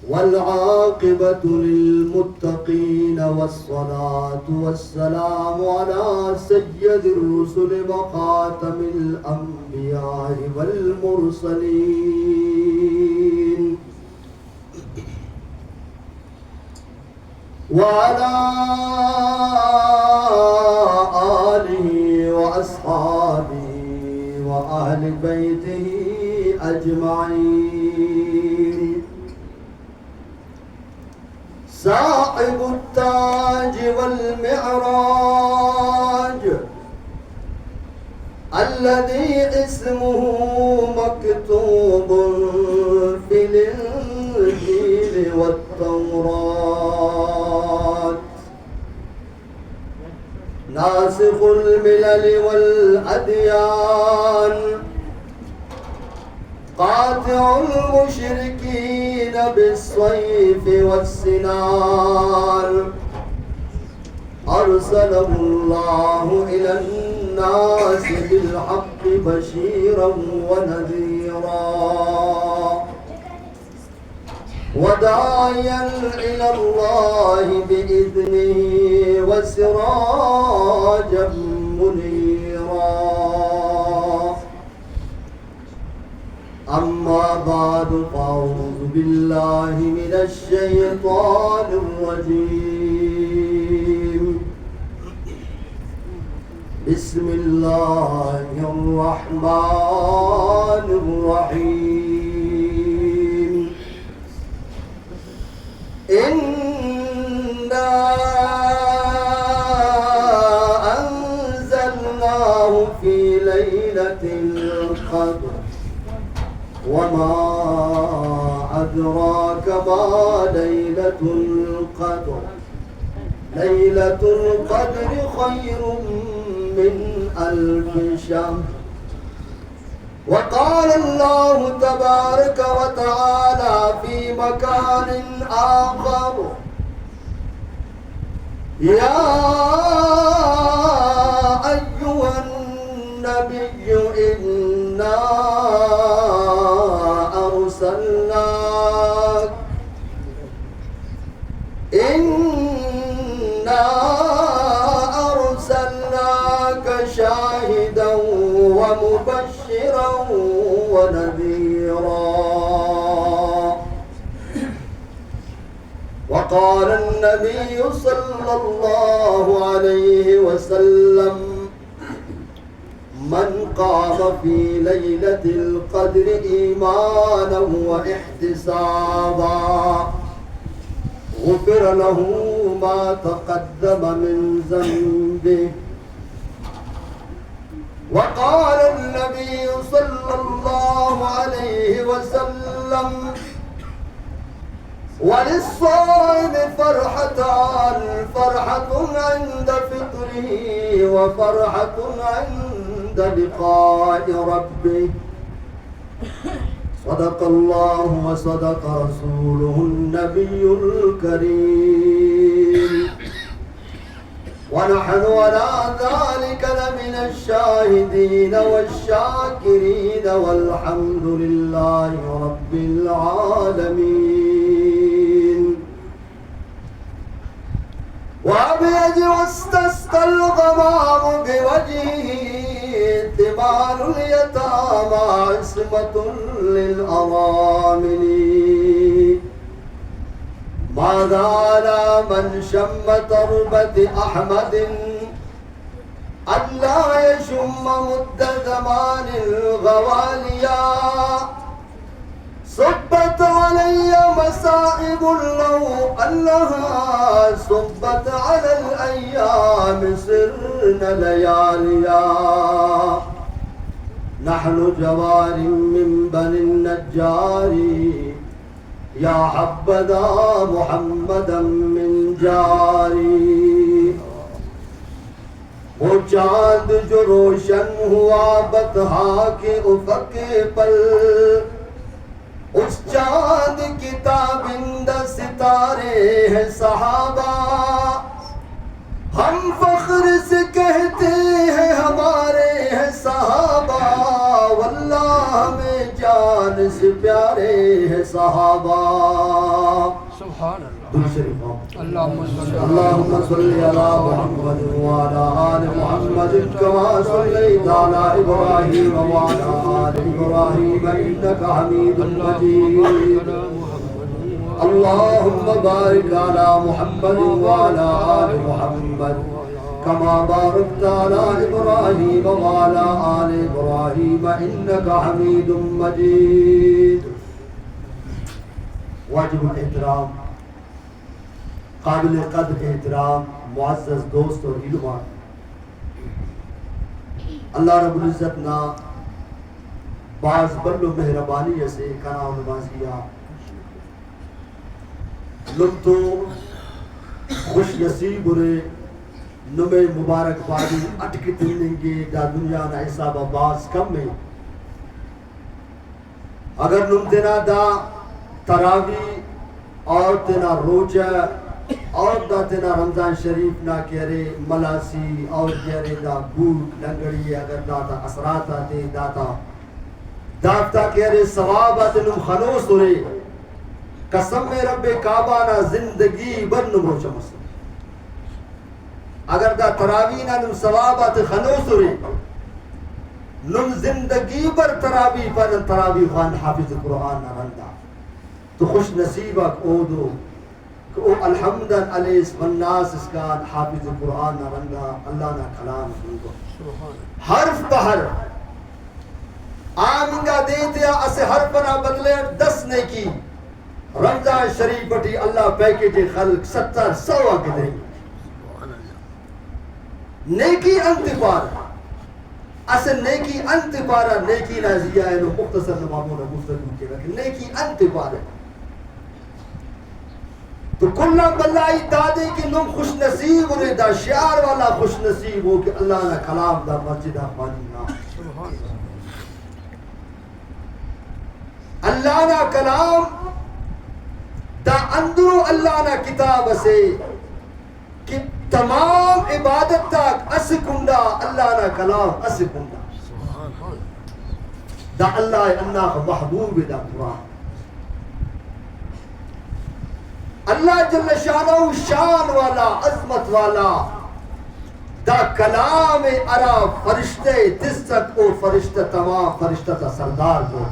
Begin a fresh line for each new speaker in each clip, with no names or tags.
والعاقبة للمتقين والصلاة والسلام على سيد الرسل وخاتم الأنبياء والمرسلين وعلى آله وأصحابه وأهل بيته أجمعين صاحب التاج والمعراج الذي اسمه مكتوب في الإنجيل والتوراة ناسخ الملل والأديان قاطع المشركين بالسيف والسنان أرسله الله إلى الناس بالحق بشيرا ونذيرا وداعيا إلى الله بإذنه وسراجا منيرا أما بعد فأعوذ بالله من الشيطان الرجيم بسم الله الرحمن الرحيم إنا أنزلناه في ليلة القدر وما أدراك ما ليلة القدر ليلة القدر خير من 1000 شهر وقال الله تبارك وتعالى في مكان آخر يا أيها النبي إنا أرسلناك شاهدا ومبشرا ونذيرا وقال النبي صلى الله عليه وسلم من قام في ليلة القدر إيمانا واحتسابا غفر له ما تقدم من ذنبه وقال النبي صلى الله عليه وسلم وللصائم فرحتان فرحة عند فطره وفرحة عند لقاء ربه صدق الله وصدق رسوله النبي الكريم ونحن على ذلك لمن الشاهدين والشاكرين والحمد لله رب العالمين وأبيض واستسقى الغمام بوجهه ثمار اليتامى عصمة للأرامل ماذا على من شم تربة أحمد ألا يشم مد زمان الغواليا صبت علي مصائب لو أنها صبت على الأيام سرن لياليا نحن جوار من بني النجار یا حبذا محمدا من جاری وہ چاند جو روشن ہوا بطحا کے افق پر اس چاند کی تابند ستارے ہیں صحابہ ہم فخر سے کہتے ہیں ہمارے ہیں صحابہ واللہ ہمیں جان سے پیارے ہیں صحابہ.
سبحان اللہ.
دوسری
اللہم
اللهم صل على محمد وعلى آل محمد كما صليت على إبراهيم وعلى آل إبراهيم إنك حميد مجيد. اللهم بارك على محمد وعلى آل محمد كما باركت على إبراهيم وعلى آل إبراهيم إنك حميد مجيد. واجب الاحترام، قابل قدر احترام معزز دوست اور علمان، اللہ رب العزت نا بعض بلو مہربانی سے کنا نمازیہ لم تو خوش نصیب رے نمے مبارک بادی اٹکی تلنگے دا دنیا نا حساب باز کم میں اگر نم دینا دا تراوی اور تینا روجہ اور دا تینا رمضان شریف نہ کہرے ملاسی اور کہرے دا بھوک لنگڑی اگر داتا اثرات آتے داتا داتا کہرے ثواب آتے نم خلوص ہو رے قسم میں رب کعبہ نا زندگی بر نمو چمس اگر دا تراوینا نم ثواب آتے خلوص ہو رے نم زندگی بر تراوی پر تراوی خوان حافظ قرآن نا رندہ تو خوش نصیبہ او دو کہ او الحمدن علیس والناس اس کا حافظ قرآن نا رنگا اللہ نا کلام سنگو حرف بحر آمینگا دیتے اسے حرف نا بدلے 10 نے کی رمضان شریف بٹی اللہ پیکیج خلق 70 کے دیں نیکی انتپار اسے نیکی انتپارا نیکی نازیہ ہے مختصر نمامون مفتدو کے رکھے نیکی انتپار ہے تو کلنا بلائی دادے کی نم خوش نصیب انہیں دا شعار والا خوش نصیب ہو کہ اللہ نا کلام دا مسجد آفانی نا اللہ نا کلام دا اندرو اللہ نا کتاب سے کہ تمام عبادت تک اس کنڈا اللہ نا کلام اس کنڈا دا اللہ انہا محبوب دا قرآن اللہ جل شانہ شان والا عظمت والا دا کلام ارا فرشتے تسک او فرشتہ تمام فرشتہ تا سردار کو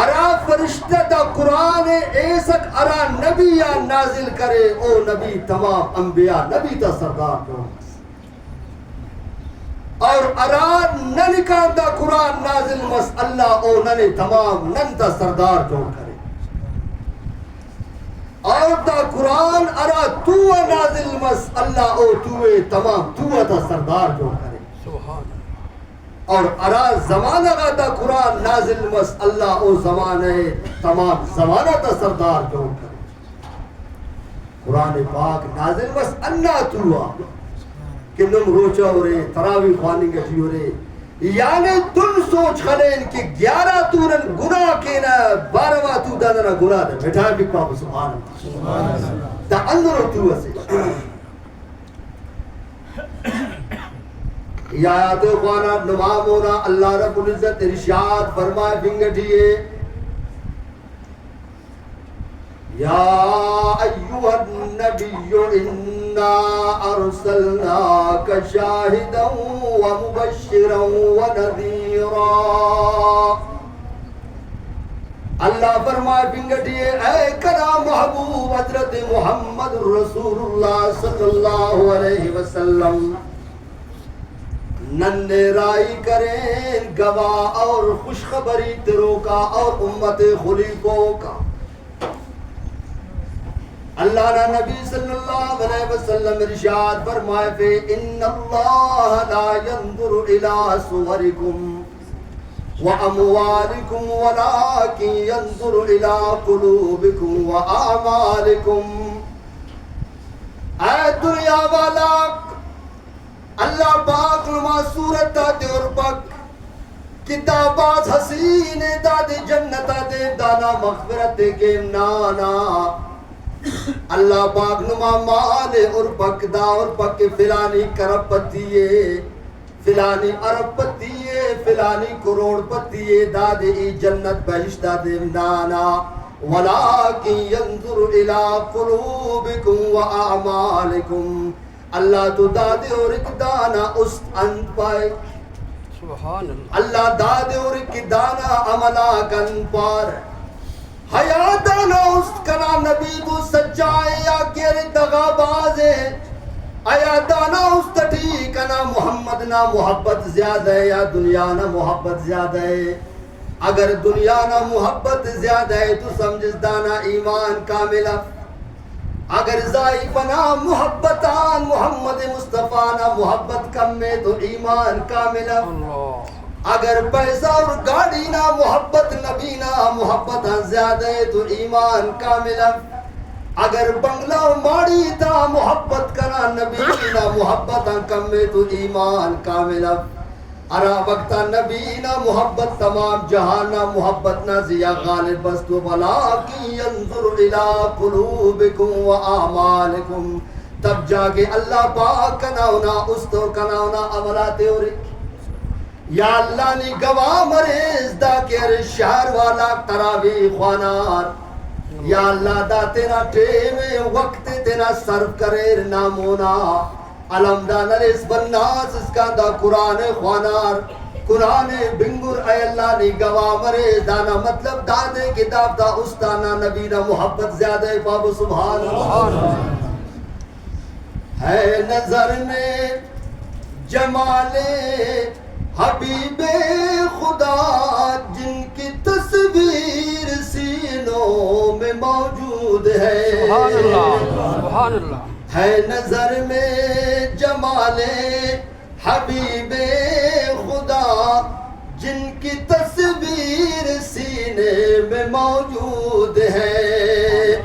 ارا فرشتہ دا قرآن ایسک ارا نبی یا نازل کرے او نبی تمام انبیاء نبی تا سردار کو اور ارا ننکان دا قرآن نازل مس اللہ او ننے تمام نن تا سردار جو کرے اور دا قرآن ارا تو نازل مس اللہ او توے تمام تو تا سردار جو کرے اور ارا زمانہ کا دا قرآن نازل مس اللہ او زمانے تمام زمانہ تا سردار جو کرے قرآن پاک نازل مس اللہ تو کہ نم روچہ ہو رہے تراوی خوانی گٹھی ہو رہے یعنی تن سوچ خلین کہ 11 تورن گناہ کینا 12 تو دانا گناہ دا بیٹھا بھی پاپ سبحان اللہ دا اندر تو اسے یا آیات خوانا نمامونا اللہ رب العزت ارشاد فرمائے بنگٹھئے یا ایوہ النبی انا ارسلناک شاہدا ومبشرا ونذیرا. اللہ فرمائے بنگٹھئے اے کلام محبوب حضرت محمد رسول اللہ صلی اللہ علیہ وسلم ننے رائی کریں گواہ اور خوشخبری تیروں کا اور امت خلیفوں کا. اللہ نے نبی صلی اللہ علیہ وسلم ارشاد فرمائے فے ان اللہ لا ينظر الى صورکم واموالکم ولكن ينظر الى قلوبکم واعمالکم. اے دنیا والا اللہ پاک نما صورت دے اور پاک کتابات حسین دادے جنت دے دانا مغفرت کے نانا اللہ پاک نما مال اور پاک دا اور پاک فلانی کرب پتیے فلانی عرب پتیے فلانی کروڑ پتی یہ داد ای جنت بہشت دیم نانا ولیکن ینظر الى قلوبکم و اعمالکم اللہ تو داد اور ایک دانا اس انت پائے
سبحان اللہ
اللہ داد اور ایک دانا عملہ کن پار حیاتانا اس کنا نبی تو سچائے یا کیر دغا بازے آیا دانا اس تٹھی کنا محمد نا محبت زیادہ ہے یا دنیا نا محبت زیادہ ہے اگر دنیا نا محبت زیادہ ہے تو سمجھ دانا ایمان کاملہ اگر ضعیفنا محبتان محمد مصطفیٰ نا محبت کم میں تو ایمان کاملہ
اللہ
اگر پیسہ اور گاڑی نہ محبت نبی نہ محبت زیادہ ہے تو ایمان کاملہ اگر بنگلہ و ماڑی تا محبت کنا نبی نہ محبت کم میں تو ایمان کاملہ ارا وقتا نبی نہ محبت تمام جہان نہ محبت نہ زیا غالب بس تو ولیکن ینظر الى قلوبکم و اعمالکم تب جا کے اللہ پاک کناونا اس تو کناونا عملات اور یا اللہ نے گواہ مریض دا کر شہر والا تراویح خوانار یا اللہ دا تینا ٹیم وقت تینا صرف کرے نامونا علم دا نرس بناس اس کا دا قرآن خوانار قرآن بنگر اے اللہ نے گواہ مریض دانا مطلب دادے کتاب دا استانا نبینا محبت زیادہ باب سبحان اللہ ہے نظر میں جمال حبیب خدا جن کی تصویر سینوں میں موجود ہے
سبحان اللہ سبحان اللہ
ہے نظر میں جمال حبیب خدا جن کی تصویر سینے میں موجود ہے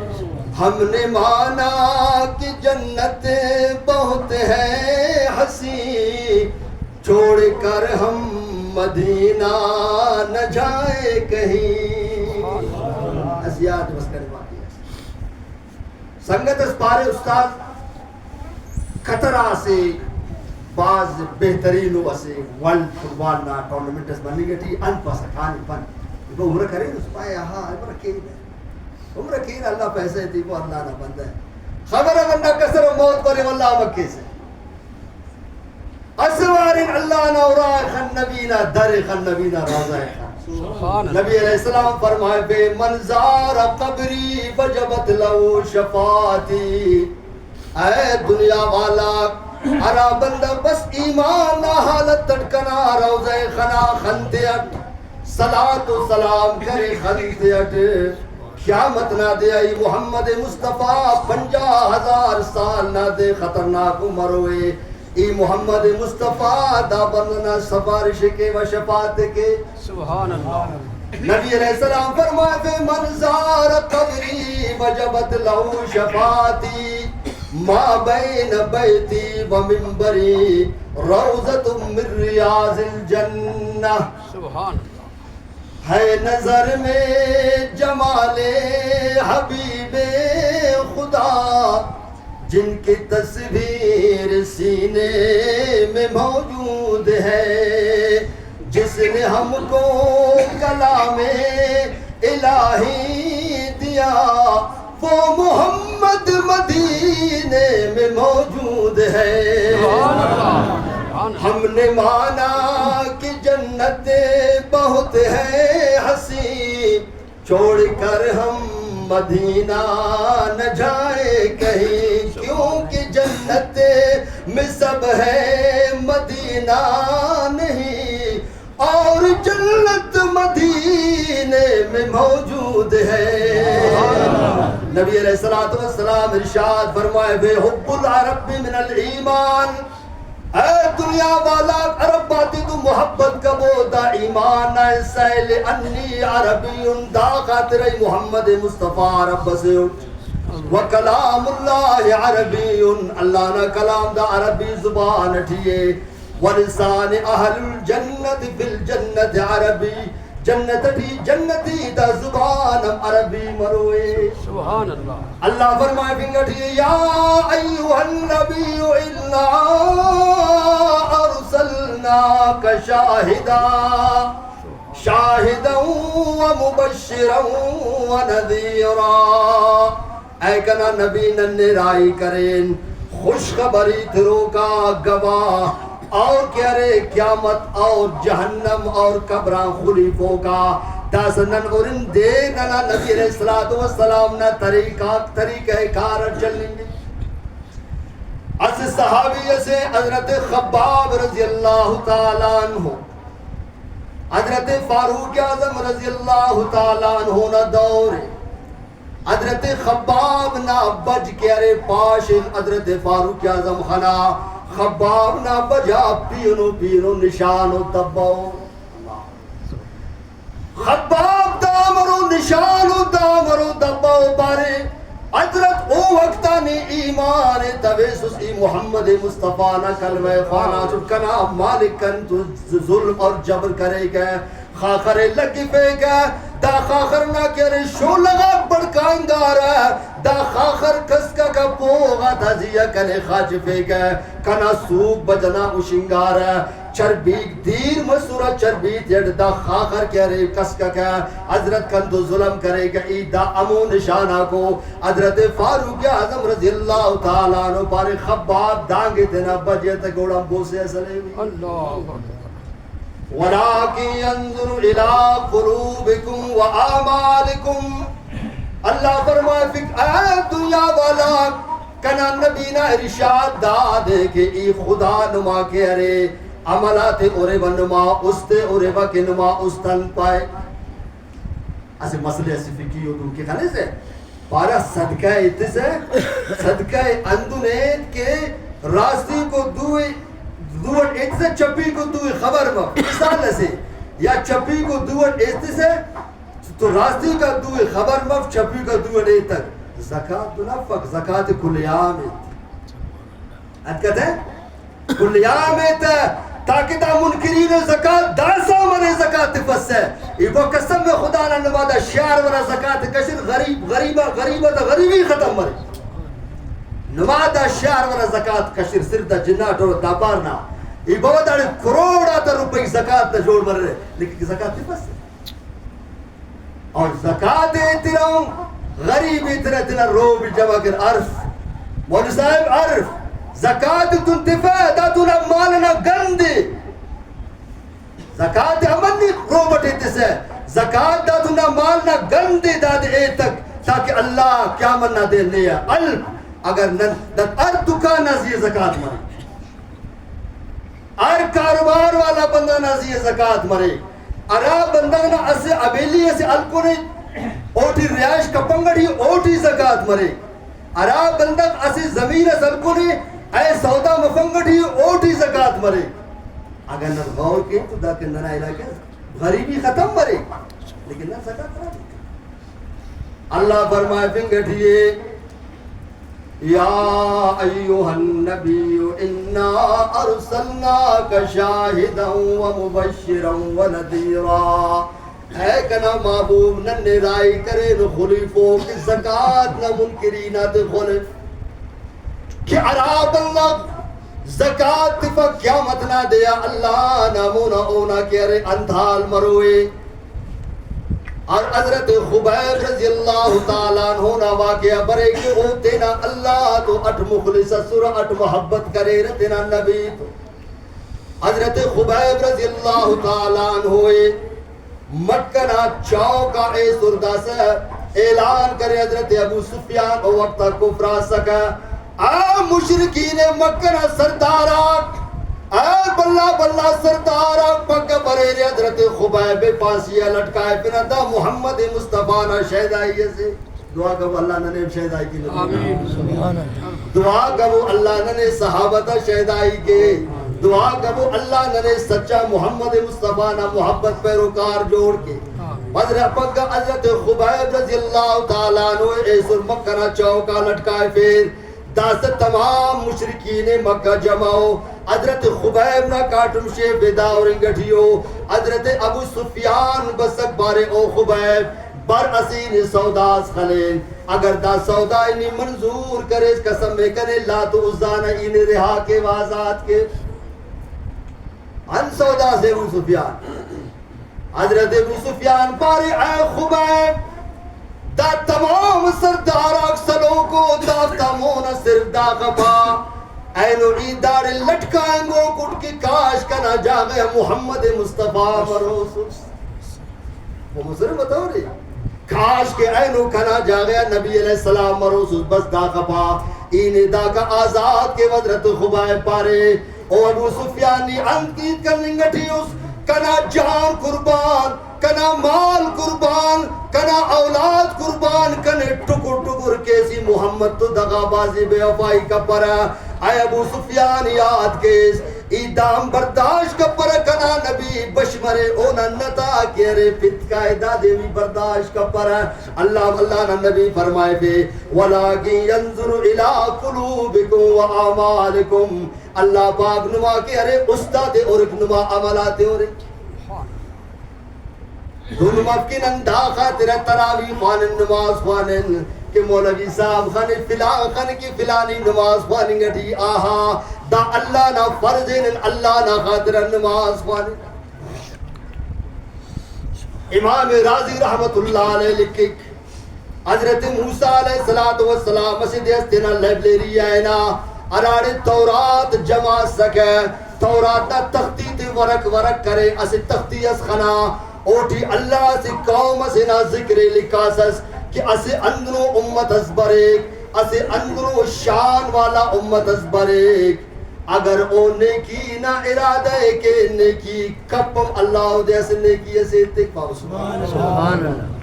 ہم نے مانا کہ جنت بہت ہے حسین چھوڑ کر ہم مدینہ نہ جائے کہیں اسیاد بس کرنے باقی ہے سنگت اس پارے استاد خطرہ سے بعض بہترین واسے ورلڈ فٹبال نا ٹورنمنٹ اس بننے گئی ان پاس کھانی پن وہ عمر کرے اس پائے ہاں عمر کین اللہ پیسے تھی وہ اللہ نہ بندہ ہے خبر اگر نہ کسر و موت پر واللہ مکے سے اسوار اللہ نورا خن نبینا در خن نبینا روزہ خان نبی علیہ السلام فرمائے بے منظار قبری وجبت لہو شفاعتی اے دنیا والا ارا بندہ بس ایمان حالت تٹکنا روزہ خنا خنتیٹ صلاة و سلام کرے خنتیٹ قیامت نہ دے آئی محمد مصطفیٰ 50,000 سال نہ دے خطرناک عمر ہوئے ای محمد مصطفیٰ دا بندنا سفارش کے و شفاعت کے
سبحان اللہ
نبی علیہ السلام فرمائے فی منظار قبری وجبت لہو شفاعتی ما بین بیتی و منبری روزت من ریاض الجنہ
سبحان
ہے نظر میں جمال حبیب خدا جن کی تصویر سینے میں موجود ہے جس نے ہم کو کلام الہی دیا وہ محمد مدینے میں موجود ہے ہم نے مانا کہ جنت بہت ہے حسین چھوڑ کر ہم مدینہ نہ جائے کہیں کیونکہ جنت میں سب ہے مدینہ نہیں اور جنت مدینے میں موجود ہے نبی علیہ السلام ارشاد فرمائے بے حب العرب من الایمان اے دنیا والا عرب باتی تو محبت کا بودا ایمان نہ سیل انی عربی دا خاطر محمد مصطفیٰ رب سے وکلام اللہ عربی اللہ نہ کلام دا عربی زبان اٹھئے ولسان اہل الجنت فی الجنت عربی جنت بھی جنتی دا زبان عربی مروے
سبحان اللہ
اللہ فرمائے بنگٹی یا ایوہ النبی انا ارسلناک شاہدا شاہدا ومبشرا ونذیرا، اے کنا نبی ننے رائی کریں خوشخبری تھرو کا گواہ، اور کیا رے قیامت اور جہنم اور قبران خلیفوں کا داسنن اورن دے ننا نبی علیہ السلام نا طریقہ کار چلیں گے۔ اس صحابی سے حضرت خباب رضی اللہ تعالیٰ عنہ، حضرت فاروق اعظم رضی اللہ تعالیٰ عنہ نا دور، حضرت خباب نا بج کے ارے پاش حضرت فاروق اعظم خنا، خباب نا بجا پینو نشانو تباؤ، خباب دامرو نشانو دامرو دباؤ بارے حضرت او وقتانی ایمان تویسوس ای محمد مصطفیٰ نا کلمہ خانہ چکنا مالکن تو ظلم اور جبر کرے گئے، خاخر لگی پہ گئے، دا خاخر نہ کرے شو لگا بڑکائیں گا رہا، دا خاخر کسکا کا پوغا تازیہ کنے خاچ پہ گئے، کنا سوک بجنا اشنگا رہا، چربیک دیر مسورہ چربیت یڈ دا خاخر کہہ رہے کسکا کا حضرت کن تو ظلم کرے گا، ای دا امو نشانہ کو حضرت فاروق اعظم رضی اللہ تعالیٰ عنہ پارے خباب دانگے دینا بجے تک گوڑا بوسے سلے
اللہ
وَلَٰكِنْ يَنْظُرُ إِلَىٰ قُلُوبِكُمْ وَآمَالِكُمْ، اللہ فرمائے اے دنیا والا کنا نبینا ارشاد دا دے کہ ای خدا نما کے ارے عملات اورے ونما استے اورے وکی نما استن پائے، اسے مسئلے ایسی فکی ہو دن کے کھانے سے پارا صدقہ اتسے صدقہ اندونیت کے راستی کو دوئے دوٹ اتسے چپی کو دوئے خبر مف مثال سے یا چپی کو دوٹ اتسے تو راستی کا دوئے خبر مف چپی کا دوٹ اتک زکاة نفق زکاة کلیامت اتکت ہے کلیامت تاکہ دا منکرین زکاة داسا منے زکاة تفس ہے ایبو قسم میں خدا نہ نمادا شعر ورہ زکاة کشر غریبہ دا غریبی ختم مرے نمادا شعر ورہ زکاة کشر صرف دا جنات اور دا بارنا ایبو دا کروڑا تا روپی زکاة دا جوڑ مر رہے لیکن زکاة تفس ہے اور زکاة دیتی رہوں غریبی تیرا تینا رو بھی جمع کر عرف مولی صاحب عرف زکاة تنتفا دا تنا مالنا گندی زکاة امنی رو بٹی تسے زکاة دا تنا مالنا گندی دا دے اے تک تاکہ اللہ کیا مننا دے لیا الب اگر نن ار دکان نازی زکاة مرے ار کاروبار والا بندہ نازی زکاة مرے ارا بندہ نا اسے ابیلی اسے الکونے اوٹی ریاش کپنگڑی اوٹی زکاة مرے ارا بندہ اسے زمین سلکونے اے سودا مفنگڑی اوٹی زکاة مرے اگر نہ غور کے تو دا کہ ننا علاقہ غریبی ختم مرے لیکن نہ زکاة مرے اللہ فرمائے فنگٹھئے یا ایوہ النبی انا ارسلناک شاہدا ومبشرا ونذیرا، اے کنا محبوب ننے رائی کرے نو خلیفوں کی زکاة نہ منکرینات خلف کہ عراب اللہ زکاة تفا قیامت نہ دیا اللہ نامونا اونا کہ ارے اندھال مروئے اور حضرت خبیب رضی اللہ تعالیٰ عنہ واقعہ برے کہ او تینا اللہ تو اٹھ مخلص سورہ اٹھ محبت کرے رتنا نبی تو حضرت خبیب رضی اللہ تعالیٰ عنہ مکنا چوکا اے سردہ سے اعلان کرے حضرت ابو سفیان او وقت کفرا سکا اے مشرکین مکنا سردارات اے بلہ بلہ سردارات پکا برے حضرت خبیب پاسیہ لٹکائے پناتا محمد مصطفیٰ نا شہدائی سے دعا کبو اللہ نے شہدائی کی
آمین
دعا کبو اللہ نے صحابتہ شہدائی کے دعا کبو اللہ نے سچا محمد مصطفیٰ نا محبت پیروکار جوڑ کے حضرت خبیب رضی اللہ تعالیٰ عنہ ایسر مکہ نا چوکا لٹکائے پھر داست تمام مشرکین مکہ جمعو حضرت خبیب نا کاٹم شے بیدا اور انگٹھیو حضرت ابو سفیان بسک بارے او خبیب بر اسین سوداس خلین اگر دا سودا انہی منظور کرے قسم میں کنے لا تو ازانا انہی رہا کے وازات کے عن سودا سے ابو سفیان حضرت ابو سفیان پارے اے خبیب دا تمام سردار اکسلوں کو دافتامون صرف دا غبا اینو ایدار لٹکائیں گو کٹ کی کاش کنا جاگے محمد مصطفیٰ مروسوس وہ مصر بتاؤ رہی کاش کے اینو کنا جاگے نبی علیہ السلام مروسوس بس دا غبا این دا کا آزاد کے وزرت خبائے پارے او ابو سفیانی انقید کرنگٹی اس کنا جان قربان کنا مال قربان کنا اولاد قربان کنے ٹکر ٹکر کیسی محمد تو دغا بازی بے وفائی کا پرا اے ابو سفیان یاد کیس ایدام برداشت کا پرا کنا نبی بشمرے اونا نتا کیرے فتکا دادے بھی برداشت کا پرا اللہ نبی فرمائے بے وَلَاكِنْ يَنظُرُ إِلَىٰ قُلُوبِكُمْ وَآمَالِكُمْ اللہ پاک نما کے ارے استاد اور نما عملات اور دونوں مفکن انداخہ تیرا تراوی خوانن نماز خوانن کہ مولوی صاحب خان فلان خان کی فلانی نماز خوانن گٹی آہا دا اللہ نا فرزین اللہ نا خاطر نماز خوانن امام راضی رحمت اللہ علیہ لکھے حضرت موسیٰ علیہ السلام مسجد استنا لائبریری آئینا اراڑ تورات جمع سکے تورات نا تختی تے ورک کرے اسے تختی اس خنا اوٹی اللہ سے قوم سے نا ذکر لکاسس کہ اسے اندرو امت ازبریک اسے اندرو شان والا امت ازبریک اگر او نیکی نا ارادہ کہ نیکی کپم اللہ دے اسے نیکی اسے اتقفا سبحان اللہ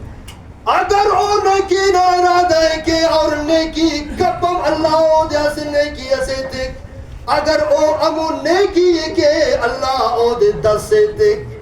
اگر او نیکی نا ارادہ کہ اور نیکی کپم اللہ دے اسے نیکی اسے اتق اگر او امو نیکی کہ اللہ او دے دس سے اتق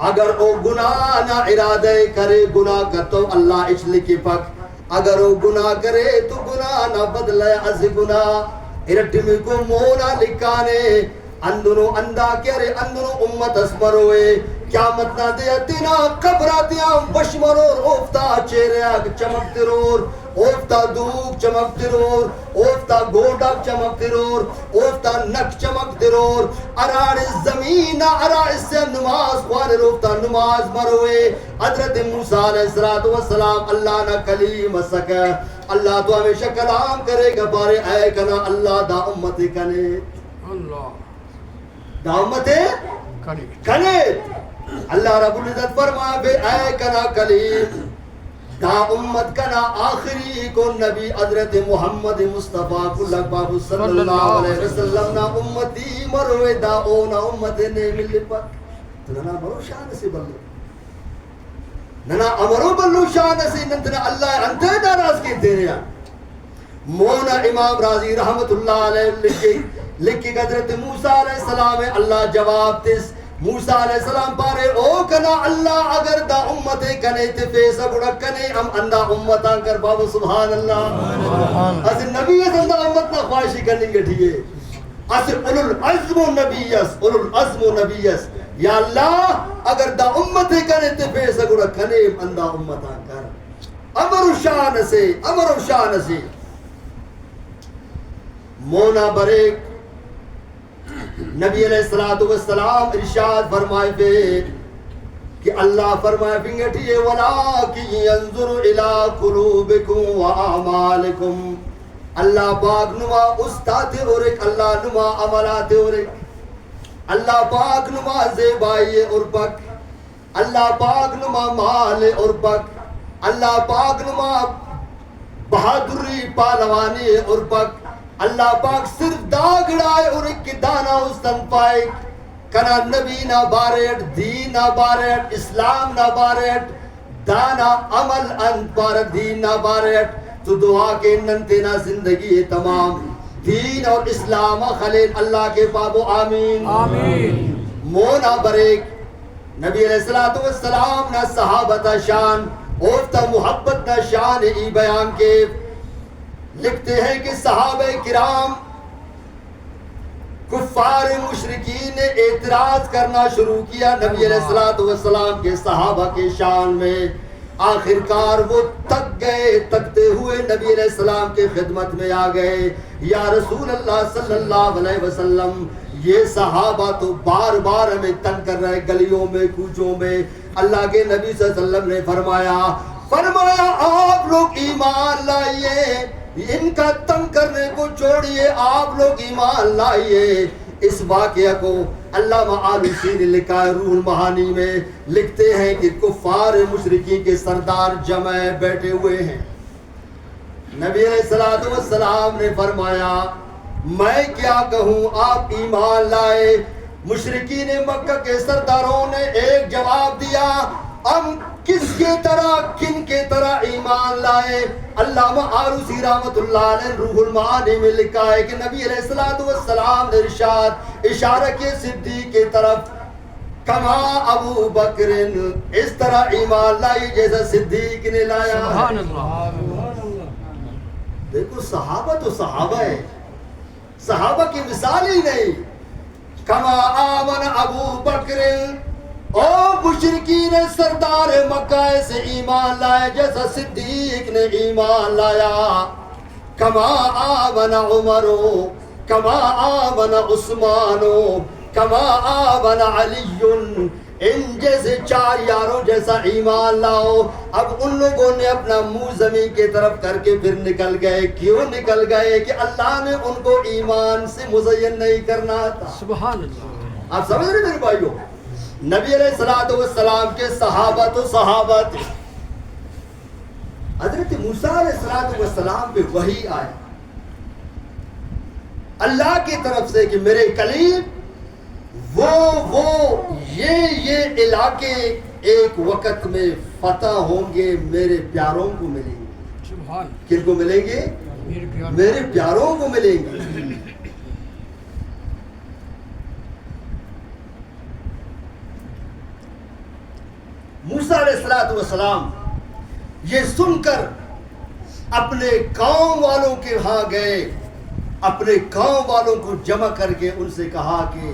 اگر او گناہ نہ ارادہ کرے گناہ کر تو اللہ اچھ لکھی پک اگر او گناہ کرے تو گناہ نہ بدلے از گناہ ارٹمی کو مونا لکھانے اندرو اندہ کرے اندرو امت اسمروے قیامت نہ دیا تینا قبراتیاں بشمرور اوفتا چہرے آگ چمک ترور اوفتا دوگ چمک ترور اوفتا گوڑک چمک ترور اوفتا نک چمک ترور ارار زمین ارار اس سے نماز خوان روفتا نماز مروے حضرت موسیٰ علیہ السلام اللہ نہ کلیم سکے اللہ تو ہمیشہ کلام کرے گا بارے اے کنا اللہ دا امت کنے اللہ دا امت کنے اللہ رب العزت فرما بے اے کنا کلیم دا امت کنا آخری کو نبی حضرت محمد مصطفیٰ کلک بابو صلی اللہ علیہ وسلم نا امتی مروے دا اونا امت نے ملی پر تو ننا مرو شان سے بلو ننا امرو بلو شان سے ننتنا اللہ انتے ناراض کی تیریا مونا امام راضی رحمت اللہ علیہ لکھی حضرت موسیٰ علیہ السلام اللہ جواب تس موسیٰ علیہ السلام پارے او کنا اللہ اگر دا امت کنے تفیسا بڑک کنے ہم اندہ امتان کر بابو سبحان اللہ اس نبی اس اندہ امت نا خواہشی کرنے گے ٹھیئے اس اولو العزم و نبیس یا اللہ اگر دا امت کنے تفیسا بڑک کنے ہم اندہ امتان کر امر و شان سے مونا بریک نبی علیہ السلام ارشاد فرمائے بے کہ اللہ فرمائے بنگٹیے وَلَاكِنْ يَنْظُرُ إِلَىٰ قُلُوبِكُمْ وَآمَالِكُمْ اللہ پاک نما استاد اور ایک اللہ نما عملات اور ایک اللہ پاک نما زیبائی اور پک اللہ پاک نما مال اور پک اللہ پاک نما بہادری پالوانی اور پک اللہ پاک صرف داگڑائے اور ایک دانا استن پائے کنا نبی نہ بارٹ دین نہ بارٹ اسلام نہ بارٹ دانا عمل ان پار دین نہ بارٹ تو دعا کے ننتنا زندگی تمام دین اور اسلام خلیل اللہ کے بابو آمین مونا بریک نبی علیہ السلام نہ صحابت شان اوفتا محبت نہ شان ای بیان کے لکھتے ہیں کہ صحابہ کرام کفار مشرکین نے اعتراض کرنا شروع کیا نبی علیہ السلام کے صحابہ کے شان میں آخرکار وہ تک گئے تکتے ہوئے نبی علیہ السلام کے خدمت میں آ گئے یا رسول اللہ صلی اللہ علیہ وسلم یہ صحابہ تو بار بار ہمیں تنگ کر رہے گلیوں میں کوچوں میں. اللہ کے نبی صلی اللہ علیہ وسلم نے فرمایا آپ لوگ ایمان لائیے, ان کا تنگ کرنے کو چھوڑیے, آپ لوگ ایمان لائیے. اس واقعہ کو علامہ آلوسی نے لکھا ہے روح المعانی میں, لکھتے ہیں کہ کفار مشرکین کے سردار جمع بیٹھے ہوئے ہیں. نبی علیہ السلام نے فرمایا میں کیا کہوں, آپ ایمان لائے. مشرکین مکہ کے سرداروں نے ایک جواب دیا, ہم کس کے طرح کن کے طرح ایمان لائے. علامہ آلوسی رحمۃ اللہ علیہ روح المعانی میں لکھا ہے کہ نبی علیہ السلام نے اشارہ کیے صدیق کی طرف, کما ابو بکر, اس طرح ایمان لائے جیسا صدیق نے لایا.
سبحان اللہ.
دیکھو صحابہ تو صحابہ ہے, صحابہ کی مثال ہی نہیں. کما آمن ابو بکر, او مشرکین سردار مکہ سے ایمان لائے جیسا صدیق نے ایمان لایا. کما آمن عمر, کما آمن عثمان, کما آمن علی, ان جیسے چار یاروں جیسا ایمان لاؤ. اب ان لوگوں نے اپنا منہ زمین کی طرف کر کے پھر نکل گئے. کیوں نکل گئے؟ کہ اللہ نے ان کو ایمان سے مزین نہیں کرنا تھا.
سبحان اللہ.
آپ سمجھ رہے میرے بھائیوں, نبی علیہ السلام کے صحابہ تو صحابہ تھے. حضرت موسیٰ علیہ السلام پہ وحی آیا اللہ کی طرف سے کہ میرے کلیم وہ یہ علاقے ایک وقت میں فتح ہوں گے, میرے پیاروں کو ملیں گے.
سبحان.
کن کو ملیں گے؟ میرے پیاروں کو ملیں گے. موسیٰ علیہ السلام یہ سن کر اپنے قوم والوں کے ہاں گئے, اپنے قوم والوں کو جمع کر کے ان سے کہا کہ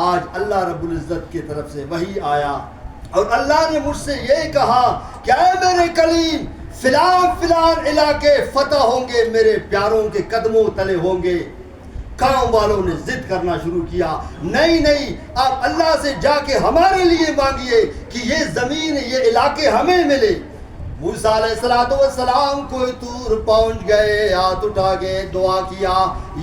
آج اللہ رب العزت کی طرف سے وحی آیا اور اللہ نے مجھ سے یہ کہا کہ اے میرے کلیم فلان علاقے فتح ہوں گے, میرے پیاروں کے قدموں تلے ہوں گے. قوم والوں نے ضد کرنا شروع کیا, نہیں آپ اللہ سے جا کے ہمارے لیے مانگیے کہ یہ زمین یہ علاقے ہمیں ملے. موسیٰ علیہ السلام کوئی طور پہنچ گئے, ہاتھ اٹھا گئے, دعا کیا,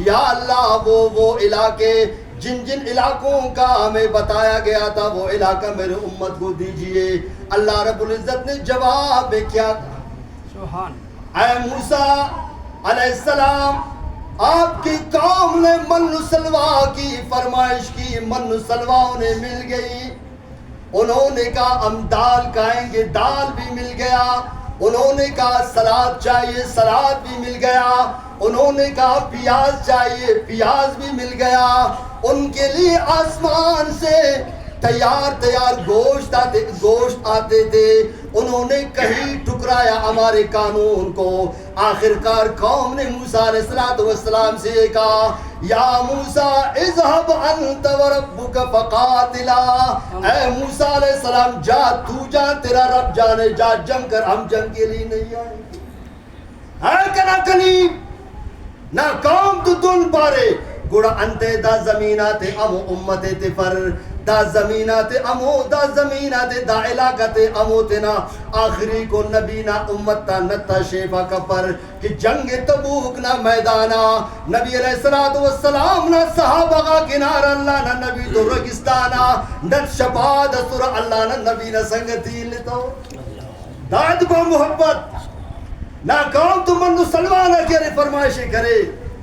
یا اللہ وہ علاقے جن علاقوں کا ہمیں بتایا گیا تھا وہ علاقہ میرے امت کو دیجئے. اللہ رب العزت نے جواب میں کیا کہا,
سبحان.
اے موسیٰ علیہ السلام, آپ کی قوم نے من سلوا کی فرمائش کی, من سلوا انہیں مل گئی. انہوں نے کہا ہم دال کھائیں گے, دال بھی مل گیا. انہوں نے کہا سلاد چاہیے, سلاد بھی مل گیا. انہوں نے کہا پیاز چاہیے, پیاز بھی مل گیا. ان کے لیے آسمان سے تیار گوشت آتے تھے. انہوں نے کہیں ٹکرایا ہمارے قانون کو. آخرکار قوم نے موسیٰ علیہ السلام سے یہ کہا, یا موسیٰ اذهب انت وربک فقاتلا, اے موسیٰ علیہ السلام جا تیرا رب جانے, جا جنگ کر, ہم جنگ کے لیے نہیں آئیں گے. ہے کنا کلیم نہ قوم تو دن پارے گوڑا انتے دا زمینات امو امت تفر, دا زمینات امو, دا زمینات دا علاقات امو تینا. آخری کو نبی نا امت تا نتا شیفا کپر کہ جنگ تبوک نا میدانا. نبی علیہ السلام نا صحابہ کا کنار, اللہ نا نبی تو رگستانا, نت شپا دستور اللہ نا نبی نا سنگتی لیتو. داد با محبت نہ قوم تو من سلوانہ کرے فرمائشی کرے,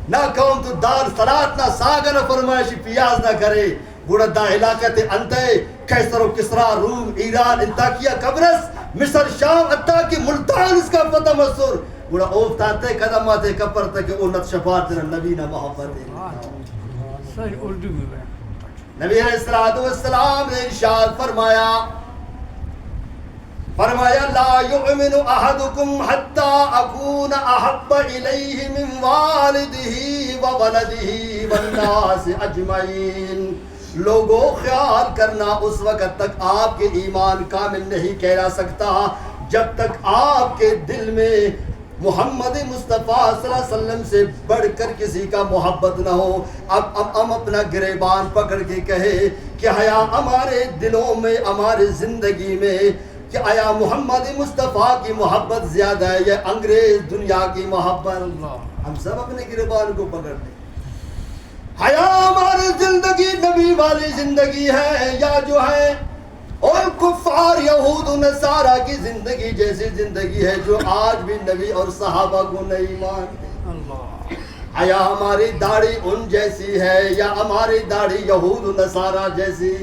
نہ قوم تو دار سلات نہ ساگا نہ فرمائشی پیاز نہ کرے. گوڑا دا علاقہ تے انتے کیسر و کسرا, روم, ایران, انتاکیہ, قبرس, مصر, شام, حتیٰ کہ ملتان اس کا فتح مصر. گوڑا اوفتاتے قدم آتے کپر تک اونت شفاعت نبی نہ محبت
صحیح اردو میں.
نبی علیہ السلام نے ارشاد فرمایا لا یؤمن احدکم حتی اکون احب الیہ من والدہ وولدہ والناس اجمعین. لوگوں خیال کرنا اس وقت تک آپ کے ایمان کامل نہیں کہلا سکتا جب تک آپ کے دل میں محمد مصطفیٰ صلی اللہ علیہ وسلم سے بڑھ کر کسی کا محبت نہ ہو. اب ہم اپنا گریبان پکڑ کے کہے کہ حیا ہمارے دلوں میں ہمارے زندگی میں کہ آیا محمد مصطفیٰ کی محبت زیادہ ہے یا انگریز دنیا کی محبت؟ ہم سب اپنے گریبان کو پکڑ لیں. حیا ہماری زندگی نبی والی زندگی ہے یا جو ہے اور کفار یہود و نصارہ کی زندگی جیسی زندگی ہے جو آج بھی نبی اور صحابہ کو نہیں مانتے؟ حیا ہماری داڑھی ان جیسی ہے یا ہماری داڑھی یہود و نصارہ جیسی؟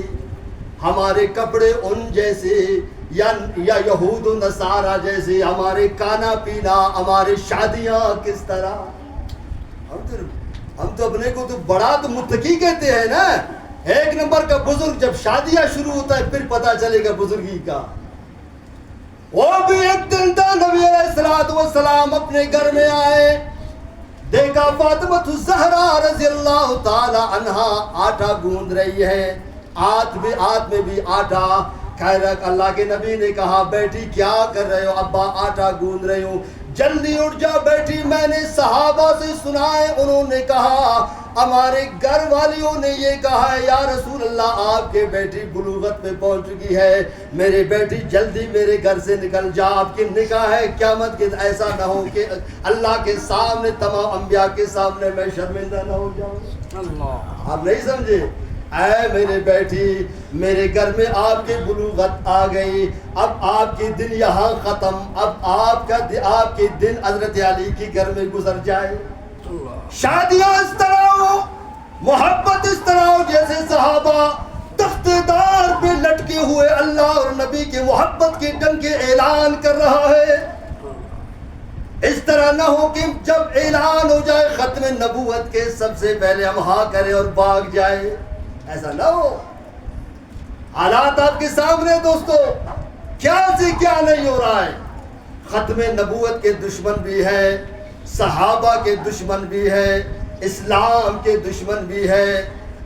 ہمارے کپڑے ان جیسے یا یہود و نصارہ جیسے؟ ہمارے کھانا پینا، ہماری شادیاں کس طرح؟ ہم تو اپنے کو تو بڑا تو متقی کہتے ہیں نا. ایک نمبر کا بزرگ جب شادیاں شروع ہوتا ہے پھر پتا چلے گا بزرگی کا. وہ بھی ایک دن تھا نبی علیہ السلام اپنے گھر میں آئے، دیکھا فاطمہ الزہرا رضی اللہ تعالی عنہا آٹا گوندھ رہی ہے، ہاتھ میں بھی آٹا. خیر اللہ کے نبی نے کہا بیٹی کیا کر رہے ہو؟ ابا آٹا گوندھ رہی ہوں. جلدی اٹھ جا بیٹی، میں نے صحابہ سے سنا ہے انہوں نے کہا ہمارے گھر والیوں نے یہ کہا ہے یا رسول اللہ آپ کے بیٹی بلوغت میں پہنچ چکی ہے، میرے بیٹی جلدی میرے گھر سے نکل جا، آپ کی نکاح ہے قیامت کے ایسا نہ ہو کہ اللہ کے سامنے تمام انبیاء کے سامنے میں شرمندہ نہ ہو جاؤں. آپ نہیں سمجھے؟ اے میرے بیٹی میرے گھر میں آپ کی بلوغت آ گئی، اب آپ کی دن یہاں ختم، اب آپ کے دن حضرت علی کے گھر میں گزر جائے. شادیاں اس طرح ہو، محبت اس طرح ہو جیسے صحابہ تخت دار پہ لٹکے ہوئے اللہ اور نبی کی محبت کے ڈنکے اعلان کر رہا ہے. اس طرح نہ ہو کہ جب اعلان ہو جائے ختم نبوت کے سب سے پہلے ہم ہاں کریں اور بھاگ جائے. ایسا نہ ہو. حالات آپ کے سامنے دوستو، کیا سے کیا نہیں ہو رہا ہے. ختم نبوت کے دشمن بھی ہے، صحابہ کے دشمن بھی ہے، اسلام کے دشمن بھی ہے،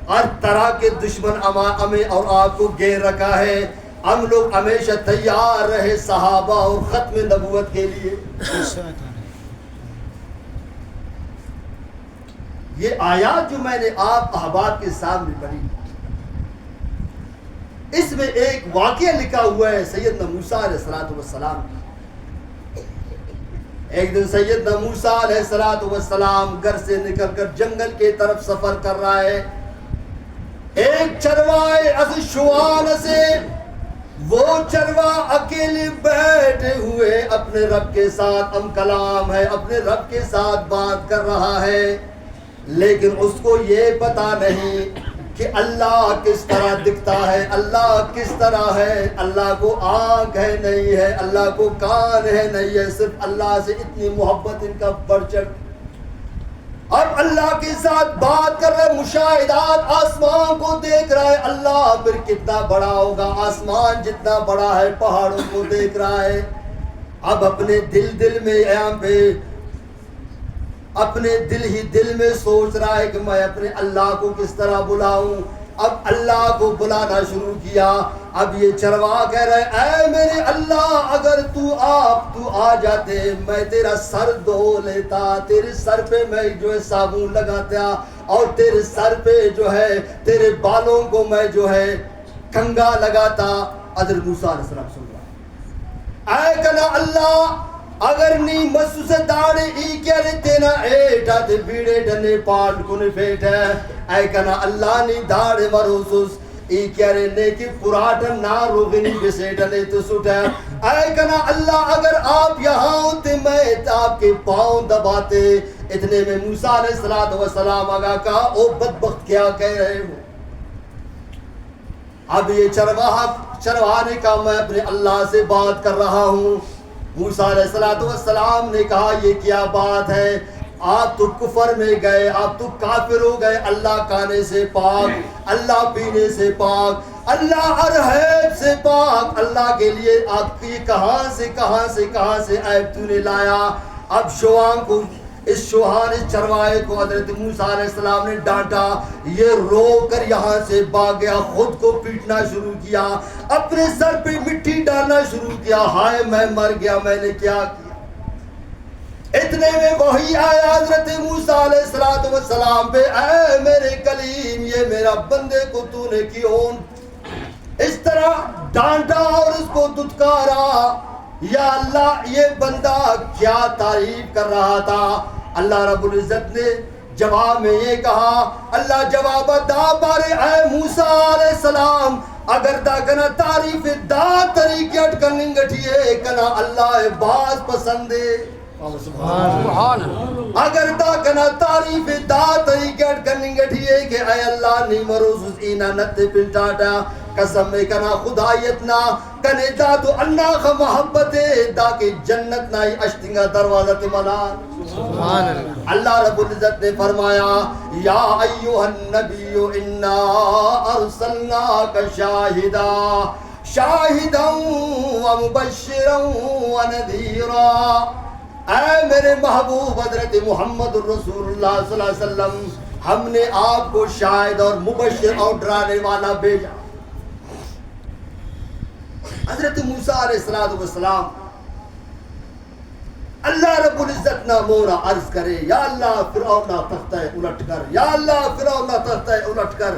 ہر طرح کے دشمن ہمیں اور آپ کو گھیر رکھا ہے. ہم لوگ ہمیشہ تیار رہے صحابہ اور ختم نبوت کے لیے. یہ آیات جو میں نے آپ احباب کے سامنے پڑھی، اس میں ایک واقعہ لکھا ہوا ہے سیدنا موسیٰ علیہ السلام. ایک دن سیدنا موسیٰ علیہ السلام گھر سے نکل کر جنگل کے طرف سفر کر رہا ہے. ایک چروائے از شوان سے وہ چروا اکیلے بیٹھے ہوئے اپنے رب کے ساتھ ہم کلام ہے، اپنے رب کے ساتھ بات کر رہا ہے. لیکن اس کو یہ پتا نہیں کہ اللہ کس طرح دکھتا ہے، اللہ کس طرح ہے. اللہ کو آنکھ ہے نہیں ہے، اللہ کو کان ہے نہیں ہے، صرف اللہ سے اتنی محبت ان کا بڑھ چڑھ. اب اللہ کے ساتھ بات کر رہے، مشاہدات آسمان کو دیکھ رہا ہے. اللہ پھر کتنا بڑا ہوگا، آسمان جتنا بڑا ہے پہاڑوں کو دیکھ رہا ہے. اب اپنے دل میں یہاں پہ اپنے دل میں سوچ رہا ہے کہ میں اپنے اللہ کو کس طرح بلاؤں. اب اللہ کو بلانا شروع کیا. اب یہ چرواہ کہہ رہے اے میرے اللہ اگر تو آ جاتے میں تیرا سر دھو لیتا، تیرے سر پہ میں جو ہے صابن لگاتا اور تیرے سر پہ جو ہے تیرے بالوں کو میں جو ہے کنگا لگاتا. حضرت موسیٰ علیہ السلام سن رہا اے کنا اللہ اگر نی مسو سے داڑے ای کہرے تینا ایٹا تے بیڑے ڈنے پانڈ کنے فیٹ ہے. اے کنا اللہ نی داڑے مروسوس ای کہرے نیکی پراٹن نا روغنی بسے ڈنے تو سوٹ ہے. اے کنا اللہ اگر آپ یہاں ہوتے میں آپ کے پاؤں دباتے. اتنے میں موسیٰ علیہ السلام آگا کہا او بدبخت کیا کہہ رہے ہو. اب یہ چرواہ نے کہا میں اپنے اللہ سے بات کر رہا ہوں. موسیٰ علیہ السلام نے کہا یہ کیا بات ہے، آپ تو کفر میں گئے، آپ تو کافر ہو گئے. اللہ کھانے سے پاک، اللہ پینے سے پاک، اللہ ہر عیب سے پاک. اللہ کے لیے آپ کی کہاں سے عیب تو نے لایا. اب شوہان کو اس چروائے کو حضرت موسیٰ علیہ السلام نے ڈانٹا. یہ رو کر یہاں سے بھاگ گیا، خود کو پیٹنا شروع کیا، اپنے سر پہ مٹی ڈالنا شروع کیا. ہائے میں مر گیا، میں نے کیا کیا. اتنے میں وہی آیا حضرت موسیٰ علیہ السلام پہ، اے میرے کلیم یہ میرا بندے کو تو نے کیوں اس طرح ڈانٹا اور اس کو دھتکارا؟ یا اللہ یہ بندہ کیا تعریف کر رہا تھا؟ اللہ رب العزت نے جواب میں یہ کہا، اللہ جواب دا بارے اے موسیٰ علیہ السلام اگر دا کنا تعریف دا طریقے اٹکننگ گٹھیے کنا اللہ باز پسندے،
سبحان
اگر دا کنا تعریف دا طریقے اٹکننگ گٹھیے کہ اے اللہ نی مروز اینا نت پلٹاٹا قسم میں کنا خدایتنا کنے دا تو اللہ کا محبت دا کہ جنت نائی اشتنگا دروازہ تے منان۔ اللہ رب العزت نے فرمایا یا ایوہ النبی انا ارسلناک شاہدا شاہدا ومبشرا ونذیرا، اے میرے محبوب حضرت محمد الرسول اللہ صلی اللہ علیہ وسلم ہم نے آپ کو شاہد اور مبشر اور ڈرانے والا بھیجا۔ حضرت موسیٰ علیہ السلام اللہ رب العزت نہ مونا عرض کرے یا اللہ فرعون تختہ الٹ کر، یا اللہ فرعون تختہ الٹ کر،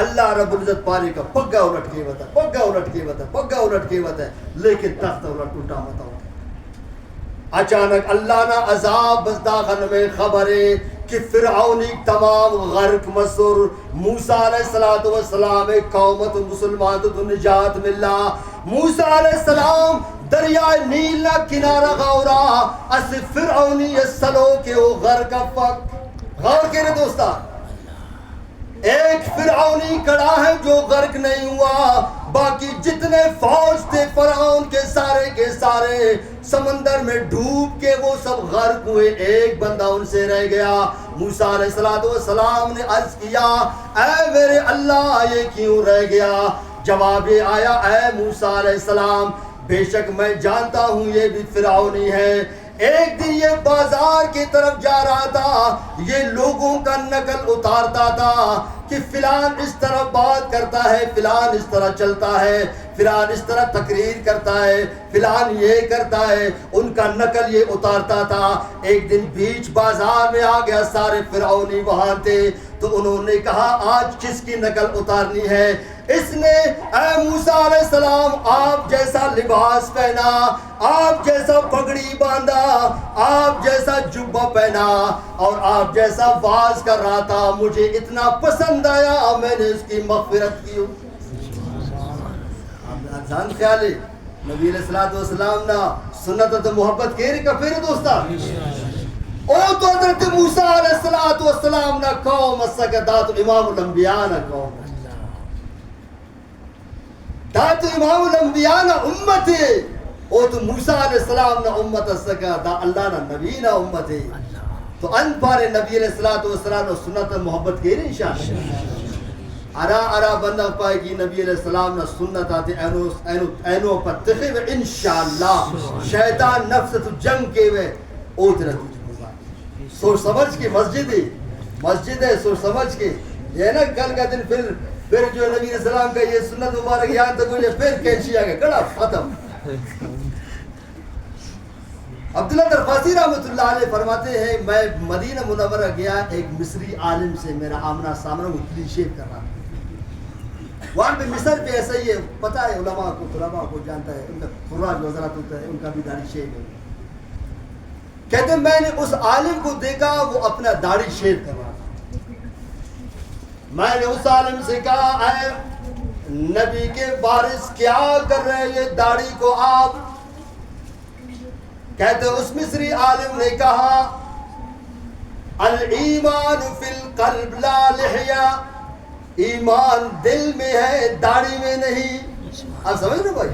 اللہ رب العزت پاری کا پگا الٹ کے بتا، پگا الٹ کے بتا، پگا الٹ کے بتا، لیکن تختہ الٹا متا ہوتا۔ اچانک اللہ نہ عذاب بزداخن میں خبرے کہ فرعونی تمام غرق مصر، موسیٰ علیہ السلام قومت مسلمان تو نجات ملا۔ موسیٰ علیہ السلام دریائے نیل نہ کنارہ غورا اس فرعونی سلو کے او غرق فق۔ غور کرے دوستا، ایک فرعونی کڑا ہے جو غرق نہیں ہوا، باقی جتنے فوج تھے فرعون کے سارے سمندر میں ڈوب کے وہ سب غرق ہوئے، ایک بندہ ان سے رہ گیا۔ موسیٰ علیہ السلام نے عرض کیا اے میرے اللہ یہ کیوں رہ گیا؟ جواب یہ آیا اے موسیٰ علیہ السلام بے شک میں جانتا ہوں یہ بھی فرعونی ہے۔ ایک دن یہ بازار کی طرف جا رہا تھا، یہ لوگوں کا نقل اتارتا تھا کہ فلان اس طرح بات کرتا ہے، فلان اس طرح چلتا ہے، فلان اس طرح تقریر کرتا ہے، فلان یہ کرتا ہے، ان کا نقل یہ اتارتا تھا۔ ایک دن بیچ بازار میں آ گیا، سارے فرعونی وہاں تھے، تو انہوں نے کہا آج کس کی نقل اتارنی ہے؟ اس نے اے موسیٰ علیہ السلام آپ جیسا لباس پہنا، آپ جیسا پگڑی باندھا، آپ جیسا جبہ پہنا اور آپ جیسا واز کر رہا تھا، مجھے اتنا پسند آیا میں نے اس کی مغفرت کی۔ انسان خیال ہے نبی علیہ السلام نا سنت تو محبت کے رکھا پھر دوستا او تو حضرت موسیٰ علیہ السلام نا قوم السکدات امام الانبیاء نا قوم داتو امام الانبیاء نا امت ہے، او تو موسیٰ علیہ السلام نا امت السکا دا اللہ نا نبی نا امت ہے، تو ان پارے نبی علیہ السلام نا سنت محبت کے رہی انشاءاللہ ارا بندہ پائے گی نبی علیہ السلام نا سنت آتے اینو پتخے و انشاءاللہ شیطان نفس تو جنگ کے وے اوت رہتی سوچ سمجھ کے مسجد ہے سوچ سمجھ کے یہ نا کل کا دن پھر جو نبی علیہ السلام کا یہ سنت مبارک یہاں تک مجھے پھر کینچی آگے کڑا ختم۔ عبداللہ درخواسی رحمت اللہ علیہ فرماتے ہیں میں مدینہ منورہ گیا، ایک مصری عالم سے میرا آمنا سامنا وہ کلین شیپ کر رہا تھا۔ وہاں پہ مصر پہ ایسا ہی ہے، پتہ ہے علماء کو طلباء کو جانتا ہے، ان کا خراج وزارت ہوتا ہے، ان کا بھی داڑھی شیپ ہے۔ کہتے ہیں میں نے اس عالم کو دیکھا وہ اپنا داڑھی شیپ کر رہا تھا۔ میں نے اس عالم سے کہا اے نبی کے وارث کیا کر رہے ہیں یہ داڑھی کو آپ؟ کہتے اس مصری عالم نے کہا الایمان فی القلب لا لحیہ، ایمان دل میں ہے داڑھی میں نہیں۔ آپ سمجھ رہے بھائی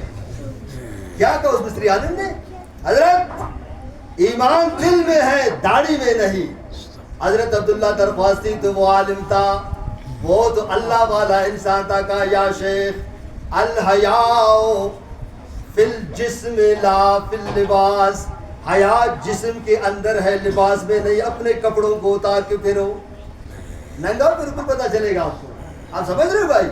کیا کہا اس مصری عالم نے؟ حضرت ایمان دل میں ہے داڑھی میں نہیں۔ حضرت عبداللہ درخواستی تو وہ عالم تھا، وہ تو اللہ والا انسان تھا، کہا یا شیخ الحیاء فی الجسم لا فی اللباس، حیات جسم کے اندر ہے لباس میں نہیں، اپنے کپڑوں کو اتار کے پھرو، ننگا بالکل پتہ چلے گا آپ کو۔ آپ سمجھ رہے بھائی؟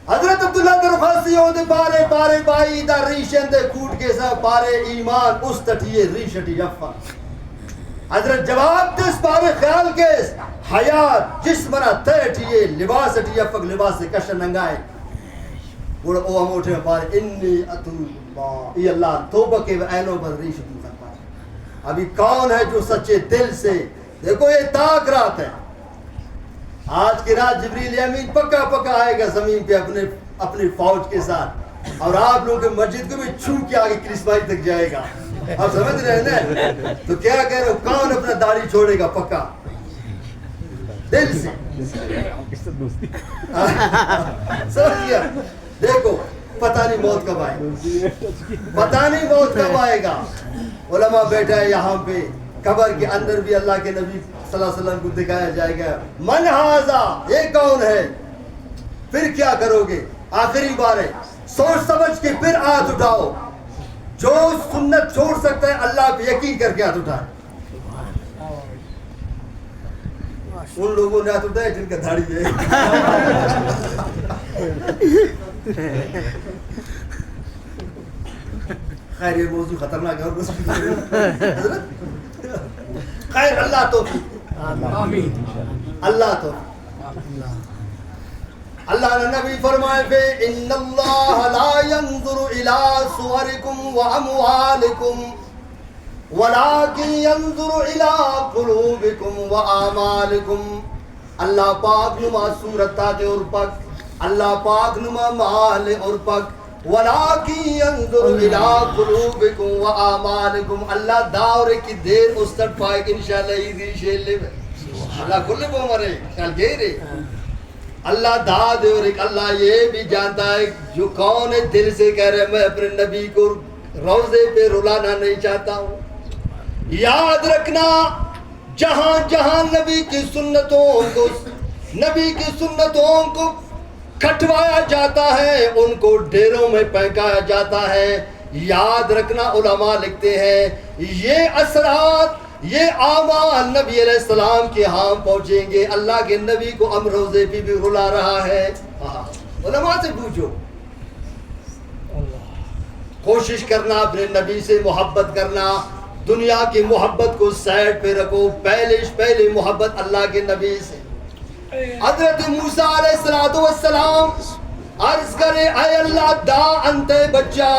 حضرت عبداللہ درخواسی ہوتے پارے بائی دا ریشن دے کوٹ کے سا پارے ایمان اس تٹیے ریشٹی جفا حضرت جواب دس بارے خیال کیس حیات جسمنا تیٹیے لباس اٹیے فق لباس سے کشن ننگائے بوڑا او ہم اٹھے پارے انی اتوب اللہ ای اللہ توبہ کے عینوں پر ریش دوں کر پارے. ابھی کون ہے جو سچے دل سے دیکھو یہ تاک رات ہے. آج کی رات جبریل امین پکا پکا آئے گا زمین پہ اپنی فوج کے ساتھ اور آپ لوگوں کے مسجد کو بھی چھو کے آگے کرسمائی تک جائے گا. آپ سمجھ رہے ہیں نا؟ تو کیا کہہ رہے ہو کون اپنا داڑھی چھوڑے گا پکا دل سے سمجھ گیا. دیکھو پتہ نہیں موت کب آئے گا, پتہ نہیں موت کب آئے گا. علماء بیٹھا ہے یہاں پہ, قبر کے اندر بھی اللہ کے نبی صلی اللہ علیہ وسلم کو دکھایا جائے گا من ہاذا, یہ کون ہے, پھر کیا کرو گے. آخری بار ہے, سوچ سمجھ کے پھر ہاتھ اٹھاؤ. جو سنت چھوڑ سکتا ہے اللہ پہ یقین کر کے ہاتھ اٹھائے. ان لوگوں نے ہاتھ اٹھایا جن کا داڑھی ہے. خیر یہ موضوع خطرناک ہے اور خیر اللہ توفیق, اللہ توفیق. اللہ نے نبی فرمائے پہ ان اللہ لا ينظر الى صورکم واموالکم ولكن ينظر الى قلوبکم واعمالکم. اللہ پاک نما صورت اور پک, اللہ پاک نما مال اور پک, وَلَكِنْ يَنْظُرُ إِلَىٰ قُلُوبِكُمْ وَآمَالِكُمْ. اللہ داور کی دیر استد پائے کہ انشاءاللہ ایدی شیلے میں اللہ کل کو مرے خیال گئے رے. اللہ دا دے اور ایک اللہ یہ بھی جانتا ہے جو کون ہے دل سے کہہ رہے میں اپنے نبی کو روضے پہ رلانا نہیں چاہتا ہوں. یاد رکھنا جہاں جہاں نبی کی سنتوں کو کھٹوایا جاتا ہے ان کو ڈیروں میں پہنکایا جاتا ہے. یاد رکھنا علماء لکھتے ہیں یہ اثرات یہ اعمال نبی علیہ السلام کے ہاں پہنچیں گے. اللہ کے نبی کو ہم روزے پہ بھی رلا رہا ہے. علماء سے پوچھو, کوشش کرنا اپنے نبی سے محبت کرنا, دنیا کی محبت کو سائڈ پہ رکھو, پہلے محبت اللہ کے نبی سے. حضرت موسیٰ علیہ السلام عرض کرے اے اللہ دا انتے بچہ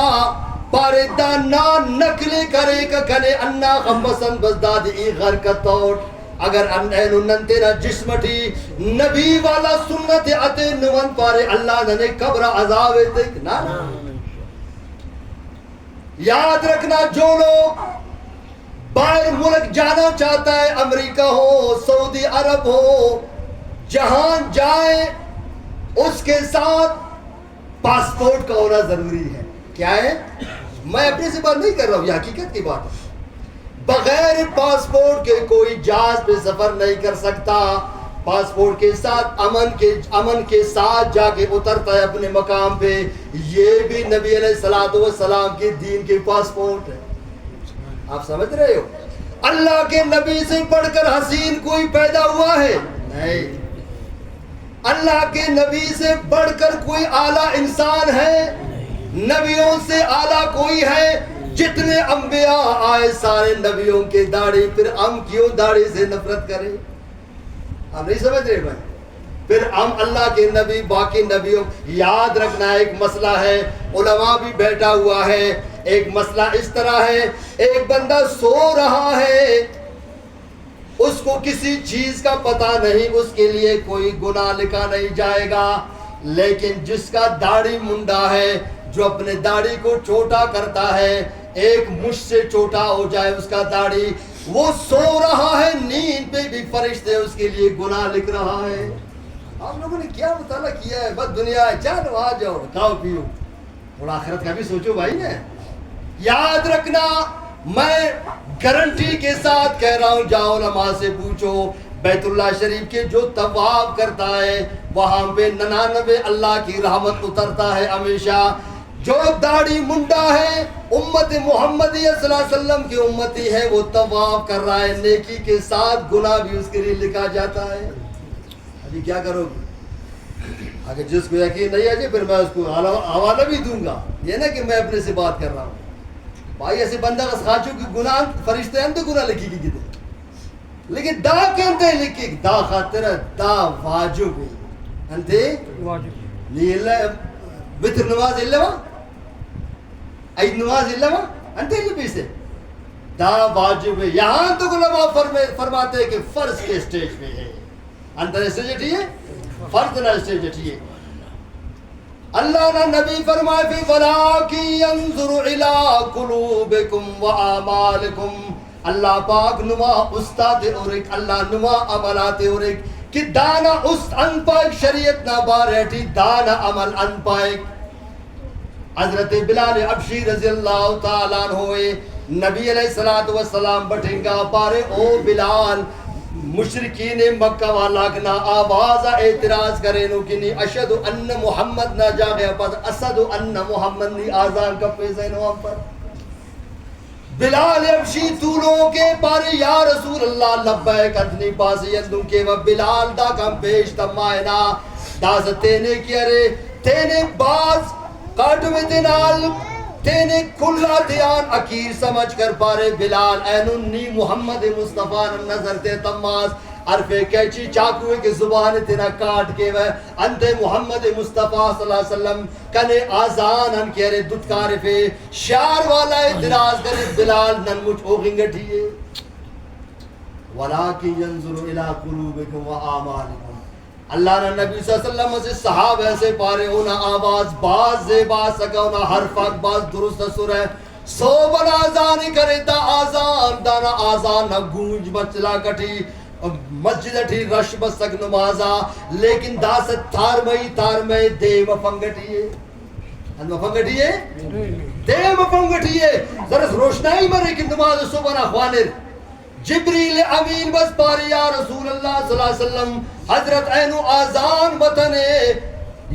پارے دا نا نکلے کرے کا کنے انا خمسن بزداد ای غر کا توٹ. اگر انہینو ننتینا جسمٹی نبی والا سنت اتے نون پارے اللہ ننے قبر عذاب تک نا. یاد رکھنا جو لوگ باہر ملک جانا چاہتا ہے, امریکہ ہو سعودی عرب ہو, جہاں جائے اس کے ساتھ پاسپورٹ کا ہونا ضروری ہے. کیا ہے, میں اپنے سے بات نہیں کر رہا ہوں, یہ حقیقت کی بات ہے. بغیر پاسپورٹ کے کوئی جہاز پہ سفر نہیں کر سکتا. پاسپورٹ کے ساتھ امن کے ساتھ جا کے اترتا ہے اپنے مقام پہ. یہ بھی نبی علیہ السلام کے دین کے پاسپورٹ ہے. آپ سمجھ رہے ہو, اللہ کے نبی سے پڑھ کر حسین کوئی پیدا ہوا ہے نہیں. اللہ کے نبی سے بڑھ کر کوئی اعلیٰ انسان ہے, نبیوں سے اعلیٰ کوئی ہے. جتنے انبیاء آئے سارے نبیوں کے داڑھی, پھر ہم کیوں داڑھی سے نفرت کریں؟ آپ نہیں سمجھ رہے بھائی. پھر ہم اللہ کے نبی باقی نبیوں. یاد رکھنا ایک مسئلہ ہے, علماء بھی بیٹھا ہوا ہے. ایک مسئلہ اس طرح ہے, ایک بندہ سو رہا ہے, اس کو کسی چیز کا پتہ نہیں, اس کے لیے کوئی گناہ لکھا نہیں جائے گا. لیکن جس کا داڑھی منڈا ہے, جو اپنے داڑھی کو چھوٹا کرتا ہے, ایک مجھ سے چھوٹا ہو جائے اس کا داڑھی, وہ سو رہا ہے, نیند پہ بھی فرشتے اس کے لیے گناہ لکھ رہا ہے. آپ لوگوں نے کیا مطالعہ کیا ہے؟ بس دنیا ہے, چلو آ جاؤ کھاؤ پیو, تھوڑا آخرت کا بھی سوچو بھائی نے. یاد رکھنا میں گارنٹی کے ساتھ کہہ رہا ہوں, جاؤ علماء سے پوچھو, بیت اللہ شریف کے جو طواف کرتا ہے وہاں پہ 99 اللہ کی رحمت اترتا ہے ہمیشہ. جو داڑھی منڈا ہے امت محمدی صلی اللہ علیہ وسلم کی امتی ہے, وہ طواف کر رہا ہے, نیکی کے ساتھ گناہ بھی اس کے لیے لکھا جاتا ہے. ابھی کیا کرو گے؟ اگر جس کو یقین نہیں ہے پھر میں اس کو حوالہ بھی دوں گا, یہ نا کہ میں اپنے سے بات کر رہا ہوں. بھائی ایسے بندہ کا ساتھیوں کی گناہ فرشتے ہیں تو گناہ لکھی کی کتنے لیکن دا کہتے لکھی دا خاطر دا واجب ہے انتے
واجب
لیلہ وتر نماز اللہ عید نماز اللہ انتے لبیسے دا واجب ہے. یہاں تو علماء فرماتے ہیں کہ فرض کے اسٹیج پہ ہے. اندر اسٹیج اٹھی ہے فرض نہ اسٹیج اٹھی ہے. اللہ نے نبی فرمائے فی وَلَٰكِن يَنظُرُ إِلَىٰ قُلُوبِكُمْ وَأَعْمَالِكُمْ. اللہ پاک نما استاد اور ایک اللہ نما عملات اور ایک کہ دانا اس ان پاک شریعت نہ بارٹی دانا عمل ان پاک. حضرت بلال حبشی رضی اللہ تعالیٰ عنہ ہوئے نبی علیہ الصلوۃ والسلام بٹھنگا پارے او بلال مشرکین مکہ والا کنا آواز اعتراض کرے نو کنی اشہد ان محمد نہ جاگے پس اسد ان محمد نی آزان کپے سے نو پر بلال حبشی طولوں کے پارے یا رسول اللہ لبیک ادنی پاسی اندوں کے و بلال دا کم پیش تمائنا دا ستینے کیا رے تینے باز کاٹ میں دنال تینے کھلا دیان اکیر سمجھ کر پارے بلال ایننی محمد مصطفیٰ نظر تے تماز عرفے کیچی چاکوے کے زبان تینا کاٹ کے وہ انتے محمد مصطفیٰ صلی اللہ علیہ وسلم کنے آزان ان کے رے دتکار پہ شعر والا اعتراض کرے بلال نن مجھ اوگنگٹھیے وَلَٰكِن يَنظُرُ إِلَىٰ قُلُوبِكُمْ وَآمَالِكُمْ. اللہ نے نبی صلی اللہ علیہ وسلم سے صحابہ سے پارے ہونا آواز باز زیبا سکا ہونا حرف باز درست سر ہے سو بنا آزانی کرے دا آزان دانا آزان نہ گونج مچلا کٹھی مسجد اٹھی رش بسک نمازا لیکن دا ست تار میں دے مفنگٹیے مفنگٹیے دے مفنگٹیے ذرا روشنائی مرے کہ نماز صبح نہ خوانر جبریل امین بس پاری یا رسول اللہ صلی اللہ علیہ وسلم حضرت اینو آزان متنے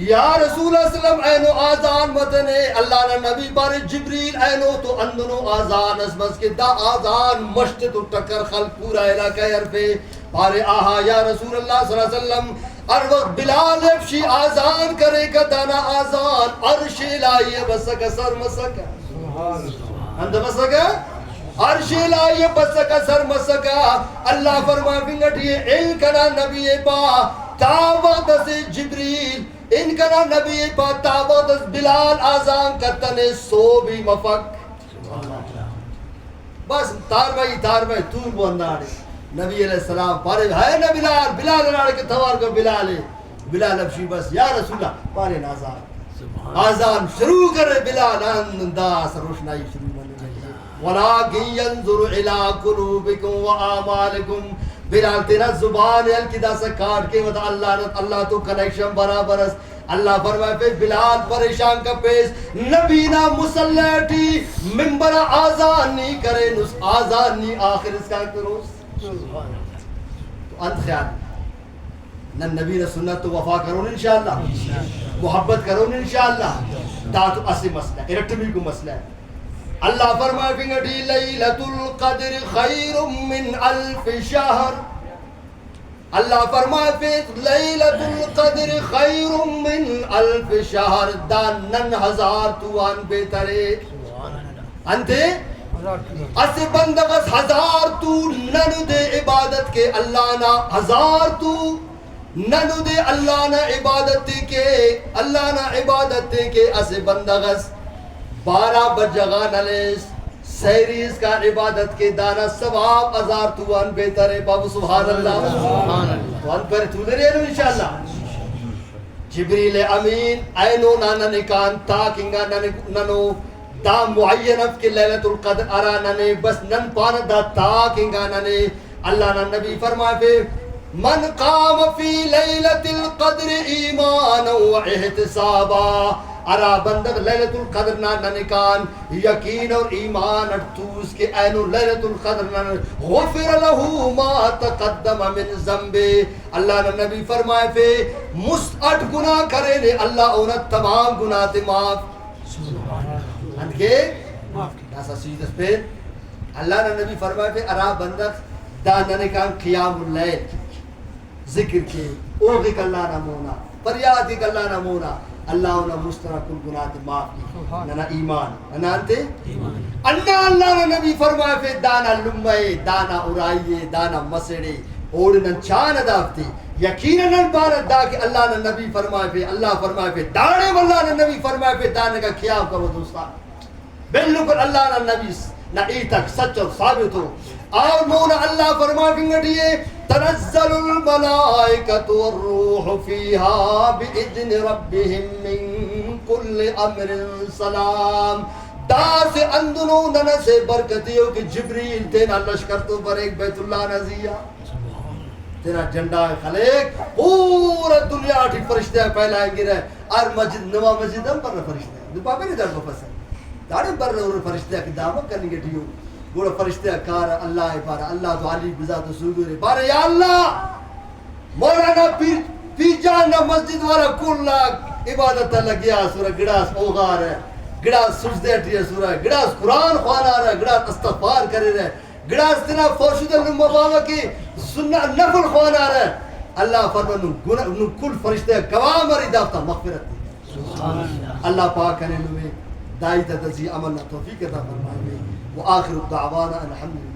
یا رسول اللہ صلی اللہ علیہ وسلم اینو آزان متنے اللہ نے نبی پاری جبریل اینو تو اندنو آزان اسمس کے دا آزان مشت تو ٹکر خلق پورا علاقہ عرفے پارے آہا یا رسول اللہ صلی اللہ علیہ وسلم اور وقت بلال افشی آزان کرے کا دانا آزان عرش لائیے بسکا سر مسکا اندہ مسکا عرش لائیے بسکا سر مسکا اللہ فرمائے فنگٹیے ان کنا نبی با تاوت سے جبریل ان کنا نبی با تاوت سے بلال آزان کرتنے سو بھی مفق بس تار میں تور بنداڑے نبی علیہ السلام پارے ہے نا بلال ناڑے کے تھوار کو بلال افشی بس یا رسول اللہ پارے نازان آزان شروع کرے بلال انداز روشنائی شروع وَلَٰكِن يَنظُرُ إِلَىٰ قُلُوبِكُمْ وَآمَالِكُمْ. بلال تیرا زبان ہے الکدہ سے کاٹ کے وطا اللہ تو کنیکشن برابر ہے. اللہ فرمائے پہ بلال پریشان کا پیس نبینا مسلحٹی ممبر آزان نہیں کرے نس آزان نہیں آخر اس کا کروس تو انت خیال نہ نبی نے سنت تو وفا کرون انشاءاللہ محبت کرون انشاءاللہ دا تو اسی مسئلہ ارٹمی کو مسئلہ ہے. اللہ فرمائے فنگٹی لیلۃ القدر خیر من الف شہر. اللہ فرمائے فی لیلۃ القدر خیر من الف شہر دانن ہزار توان بہترے انتے اسے بندغس ہزار تو ننو دے عبادت کے اللہ نا ہزار تو ننو دے اللہ نا عبادت کے اسے بندغس 12 بجگا نلیس سیریز کا عبادت کے دانا ثواب 1000 توان بہتر ہے. بابو سبحان اللہ توان پر تو دے رہے انشاءاللہ. جبریل امین اینو نانا نکان تاکنگا ننو دا معینف کے لیلت القدر ارا ننے بس نن پانا دا تاکنگا ننے. اللہ نا نبی فرمائے پہ من قام فی لیلت القدر ایمانا و احتسابا. ارا بندق لیلت القدر نا نکان یقین اور ایمان ارتوز کے اینو لیلت القدر نا غفر لہو ما تقدم من ذنبے. اللہ نے نبی فرمائے پہ مسعٹ گناہ کرے نے اللہ انہیں تمام گناہ تے معاف اند کے ناسا سیدس پہ اللہ نے نبی فرمائے پہ ارا بندق دا نکان قیام اللیل ذکر کے اوغی کاللہ نمونا پریادی کاللہ نمونا اللہ انہا مسترک الگناہ معاف کی ننا ایمان ننا انتے اللہ نے نبی فرمائے فی دانا لمبے دانا ارائیے دانا مسڑے اوڑنن چان ادافتی یقیناً بارد دا کہ اللہ نے نبی فرمائے فی اللہ فرمائے فی دانے واللہ نے نبی فرمائے فی دانے کا خیال کرو دوستا بلکل اللہ نے نبی نئی تک سچ اور ثابت ہو اور مولا اللہ فرمائے فی گٹھئے تنزل الملائکۃ والروح فیہا بإذن ربہم من کل امر سلام دار سے اندنو نن سے برکتیوں کہ جبریل تینا لشکر تو پر ایک بیت اللہ نزیہ تیرا جھنڈا خلیق پورا دنیا اٹھی فرشتے پھیلائیں گے رہے اور مسجد نوا مسجد ہم پر فرشتے دپا پہ نہیں در بفس ہے داڑے پر فرشتے کی دعوت کرنے کے ٹھیو گوڑا فرشتے کار اللہ پارا اللہ تو علی بذات سوگرے پارا یا اللہ مولانا پیر جانا مسجد والا کل عبادت لگیا سورہ گڑاس اوغار ہے گڑاس سجدے اٹھی ہے سورہ گڑاس قرآن خوانا رہا ہے گڑاس استغفار کرے رہے گڑاس تنا فوشد المباوہ کی سنہ نفل خوانا رہا ہے اللہ فرمان نو کل فرشتے قوام مری دافتا مغفرت دی اللہ پاک کرنے لوے دائی تدزی عملنا توفیق عطا فرمائے وآخر الدعوانا الحمدللہ